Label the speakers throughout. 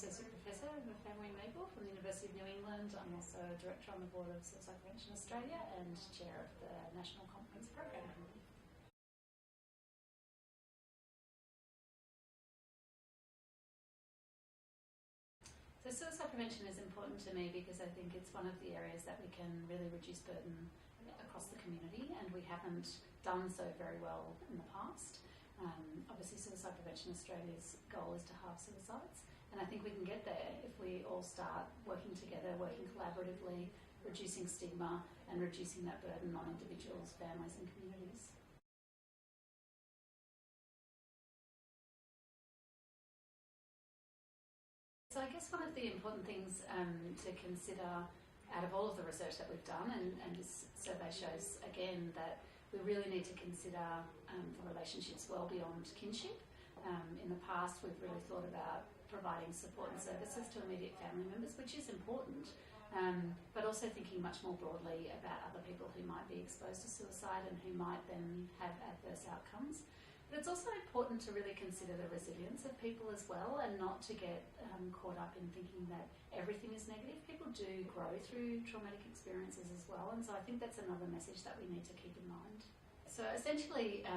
Speaker 1: Associate Professor Myfanwy Maple from the University of New England. I'm also a Director on the Board of Suicide Prevention Australia and Chair of the National Conference Program Committee. So suicide prevention is important to me because I think it's one of the areas that we can really reduce burden across the community, and we haven't done so very well in the past. Obviously Suicide Prevention Australia's goal is to halve suicides, and I think we can get there if we all start working together, working collaboratively, reducing stigma and reducing that burden on individuals, families and communities. So I guess one of the important things to consider out of all of the research that we've done, and this survey shows again that we really need to consider the relationships well beyond kinship. In the past we've really thought about providing support and services to immediate family members, which is important, but also thinking much more broadly about other people who might be exposed to suicide and who might then have adverse outcomes. But it's also important to really consider the resilience of people as well, and not to get caught up in thinking that everything is negative. People do grow through traumatic experiences as well, and so I think that's another message that we need to keep in mind. So essentially,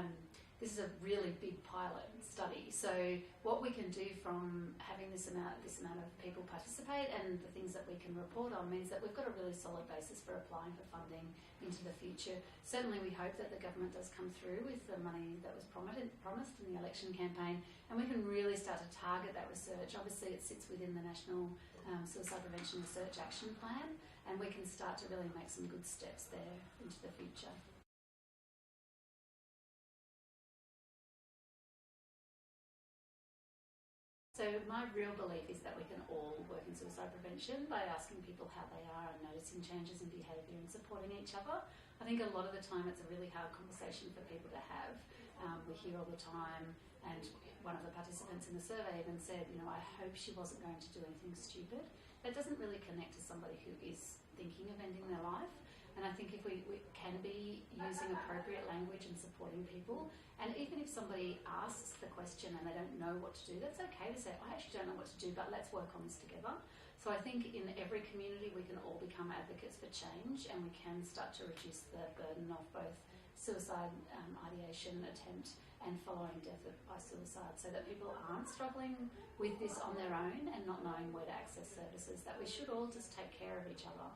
Speaker 1: this is a really big pilot study. So what we can do from having this amount of people participate and the things that we can report on means that we've got a really solid basis for applying for funding into the future. Certainly we hope that the government does come through with the money that was promised in the election campaign, and we can really start to target that research. Obviously it sits within the National Suicide Prevention Research Action Plan, and we can start to really make some good steps there into the future. So my real belief is that we can all work in suicide prevention by asking people how they are and noticing changes in behaviour and supporting each other. I think a lot of the time it's a really hard conversation for people to have. We hear all the time, and one of the participants in the survey even said, you know, I hope she wasn't going to do anything stupid. That doesn't really connect to somebody who is thinking of ending their life. And I think if we can be using appropriate language and supporting people, and even if somebody asks the question and they don't know what to do, that's okay to say, I actually don't know what to do, but let's work on this together. So I think in every community we can all become advocates for change, and we can start to reduce the burden of both suicide ideation, attempt and following death by suicide, so that people aren't struggling with this on their own and not knowing where to access services, that we should all just take care of each other.